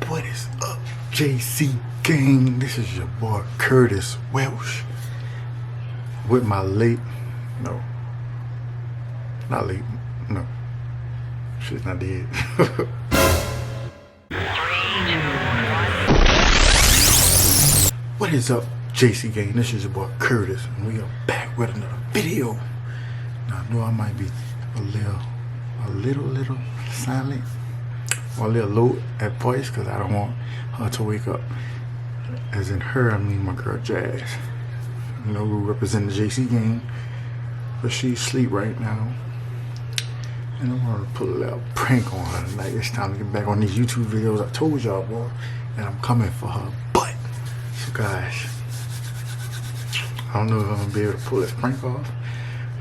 What is up, JC gang? This is your boy Curtis Welsh with my late, no, not late, no, shit's not dead. What is up, JC gang? This is your boy Curtis, and we are back with another video. Now I know I might be a little silent or a little low at voice because I don't want her to wake up. As in her, I mean my girl Jazz. You know, who represent the JC gang, but she's asleep right now. And I want to put a little prank on her tonight. It's time to get back on these YouTube videos. I told y'all, boy, and I'm coming for her butt. So guys, I don't know if I'm gonna be able to pull this prank off,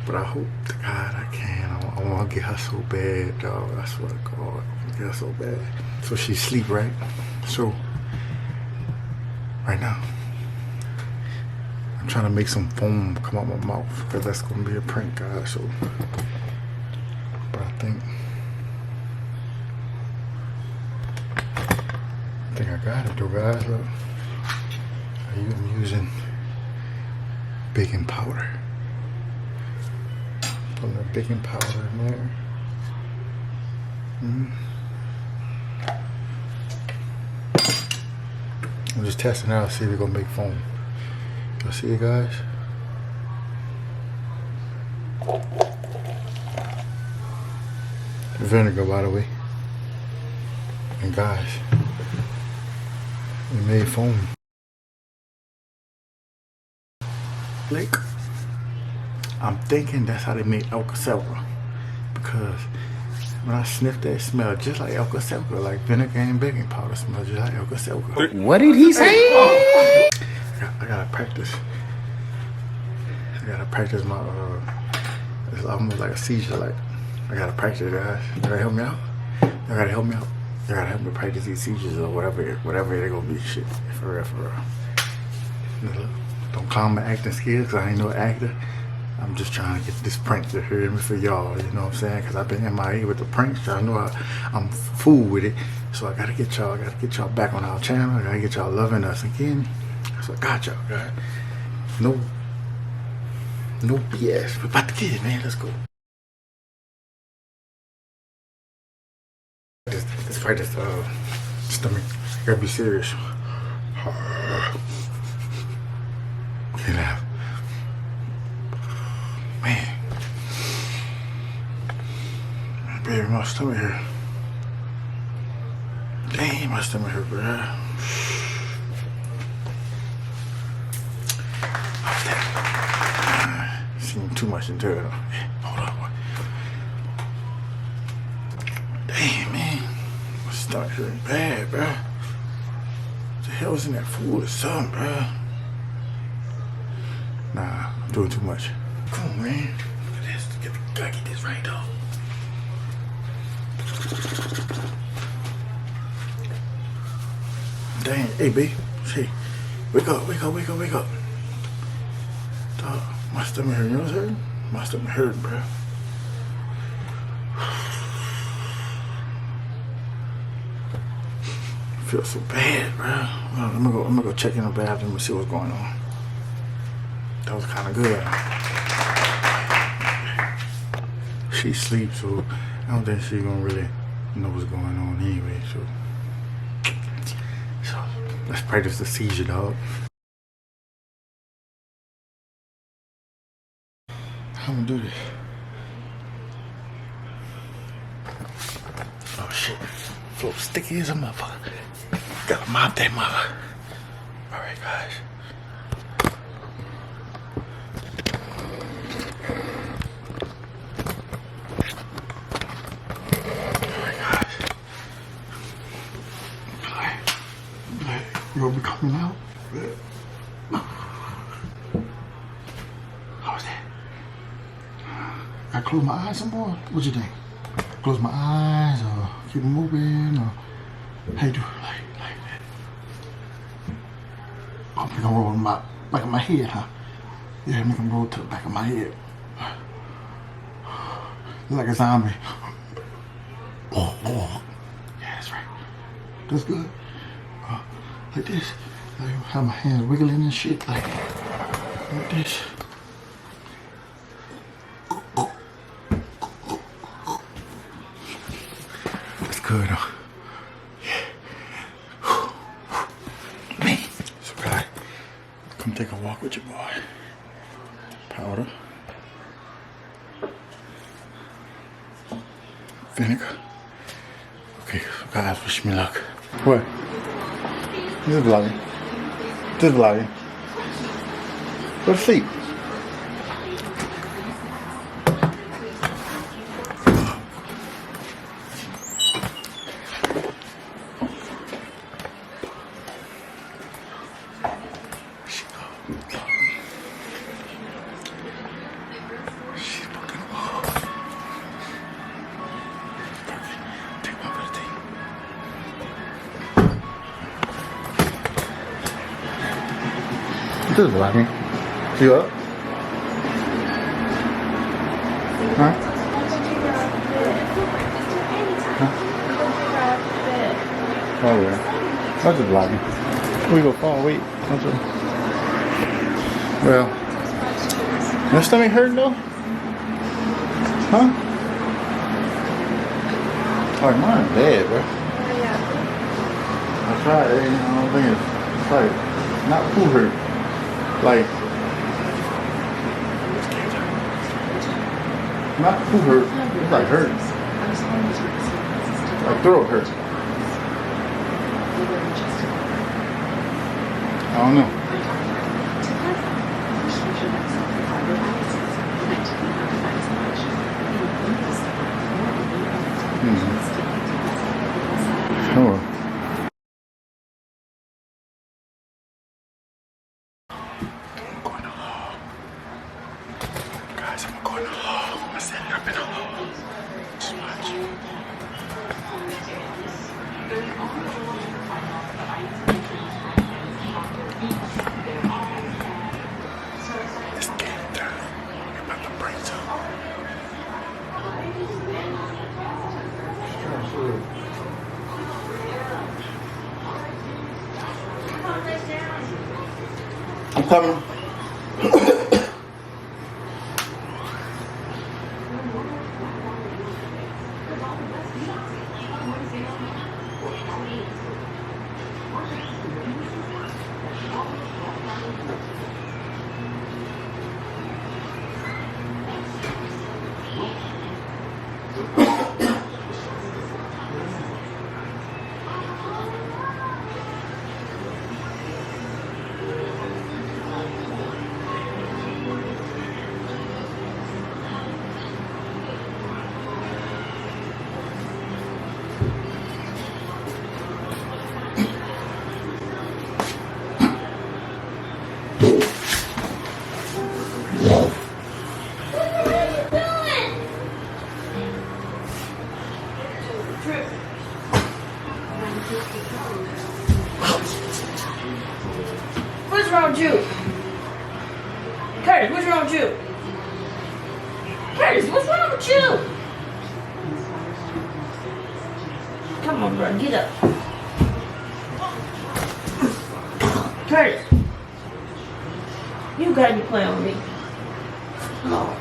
but I hope to God I can. I want to get her so bad, dog. I swear to God, I want to get her so bad. So she's asleep, right? So right now, I'm trying to make some foam come out my mouth because that's gonna be a prank, guys. So, but I think I got it, though, guys. Look, I'm using baking powder. Put a little baking powder in there. I'm just testing it out, see if we're gonna make foam. Y'all see it, guys? Vinegar, by the way. And guys, we made foam. Like, I'm thinking that's how they make Alka-Seltzer, because when I sniffed that, it smelled just like Alka-Seltzer, like vinegar and baking powder smells just like Alka-Seltzer. What did he say? I gotta practice. I gotta practice my, it's almost like a seizure, like, I gotta practice, guys. You gotta help me out. You gotta help me out. You gotta help me practice these seizures or whatever they're gonna be. Shit, for real. Don't call my acting skills, because I ain't no actor. I'm just trying to get this prank to hear me for y'all, you know what I'm saying? Because I've been MIA with the pranks. Y'all know I'm fool with it. So I gotta get y'all back on our channel. I gotta get y'all loving us again. So I got y'all, guys. No BS. We're about to get it, man. Let's go. This fight is stomach. I gotta be serious. Get out. Man, baby, my stomach hurt. Dang, my stomach hurt, bro. How's that? Seen too much into it. Hold on. Dang, man, my stomach hurting bad, bro. What the hell was in that food or something, bro? Nah, I'm doing too much. Come on, man. Look at this. Gotta get this right, though. Dang. Hey, babe. Hey. Wake up. Dog, my stomach hurt. You know what's hurting? My stomach hurt, bro. I feel so bad, bro. I'm gonna go check in the bathroom and see what's going on. That was kind of good. She sleeps, so I don't think she's gonna really know what's going on anyway. So let's practice the seizure, dog. How I'm gonna do this? Oh shit, floor sticky as a motherfucker. Gotta mop that mother. All right, guys. You gonna be coming out? How was that? I close my eyes some more? What you think? Close my eyes or keep them open or how you do it? Like that? I'm gonna roll my back of my head, huh? Yeah, make them roll to the back of my head. Like a zombie. Oh. Yeah, that's right. That's good. like this. I have my hands wiggling and shit like this. It's good though. Man, so God, come take a walk with your boy. Powder. Vinegar. Okay, so guys, wish me luck. What? This is vlogging. This is vlogging. Go to sleep. She's fucking off. Take my little thing. This is vlogging. You up? Huh? Oh yeah. That's just vlogging. We go far, wait. That's a... Well, your stomach hurting though? Huh? Oh, mine's bad, bro. I tried it, I don't think it's like not poo hurt. Like not poo hurt. It's like hurt. Like throat hurt. I don't know. Sure. I'm going to hall. Guys, I'm going to hall. I'm gonna set it up in a hall. Just watch. It's game time. We're about to bring some. I'm coming. What's wrong with you? Curtis, what's wrong with you? Curtis, what's wrong with you? Come on, bro, get up. Curtis, you gotta be playing with me. Oh,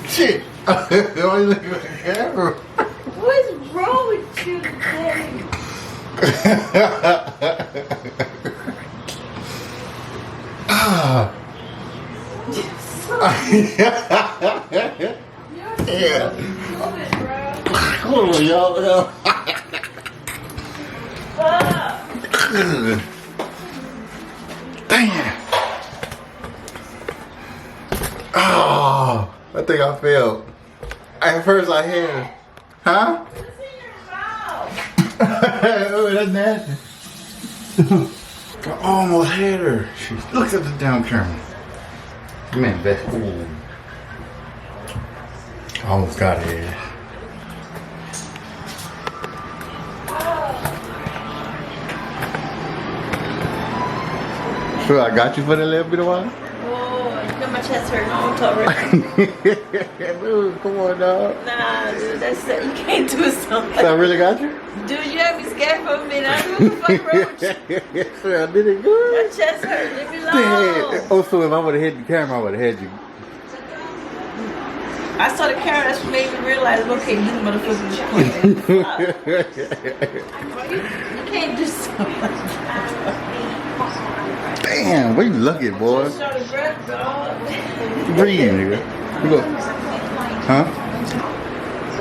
Shit. Why you looking at the camera? what's wrong with you today? Ah. Yeah. Hold on, y'all. Damn. Oh, I think I failed. At first I had. Huh? Oh, that's nasty. I almost had her. She looks at the down camera. Man, that's cool. I almost got it. So I got you for that little bit of while? Oh, know my chest hurt. No, I'm talking right. Dude, come on, dog. Nah, dude, that's you can't do something. So I really got you? Dude, you had me scared for a minute. I knew what the fuck wrong with you. Yes, sir, I did it good. My chest hurt. Leave me alone. Damn. Oh, so if I would have hit the camera, I would have had you. I saw the camera. That's what made me realize, okay, this motherfucker is playing. You can't do something like that. Damn, we lucky, boy. Short of breath, dog. Breathe, nigga. Look. Huh?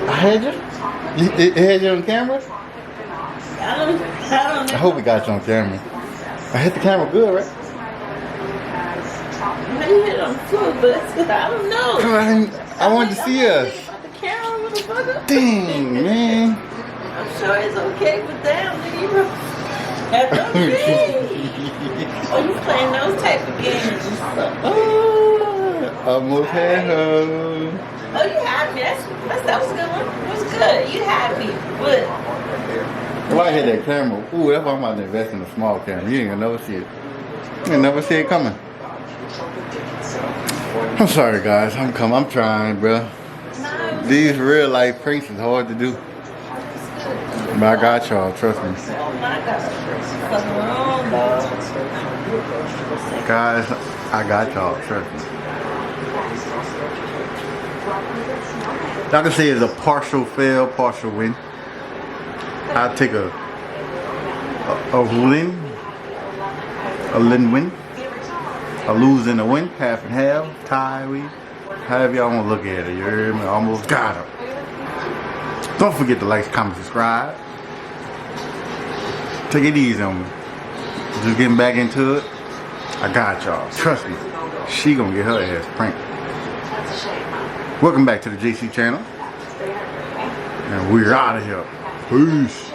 I had you? It had you on camera? I don't know. I hope we got you on camera. I hit the camera good, right? How you hit it on the floor, but I don't know. I wanted to see us. About the camera, motherfucker. Dang, man. I'm sure it's okay, but damn, nigga, you know. That's okay. Oh, you playing those type of games. Almost had her. Oh, you had me. That was a good one. It was good. You had me. Good. If I hit that camera, ooh, that's why I'm about to invest in a small camera. You ain't gonna never see it. You ain't never see it coming. I'm sorry, guys. I'm trying, bro. These real life pranks is hard to do. But I got y'all, trust me. Oh my God. Something wrong, dog. Guys, I got y'all, trust me. Y'all can say it's a partial fail, partial win. I'll take a win, a lose and a win, half and half, tie, however y'all want to look at it. You heard me? Almost got him. Don't forget to like, comment, subscribe. Take it easy on me. Just getting back into it. I got y'all. Trust me. She gonna get her ass pranked. Welcome back to the JC channel. And we're out of here. Peace.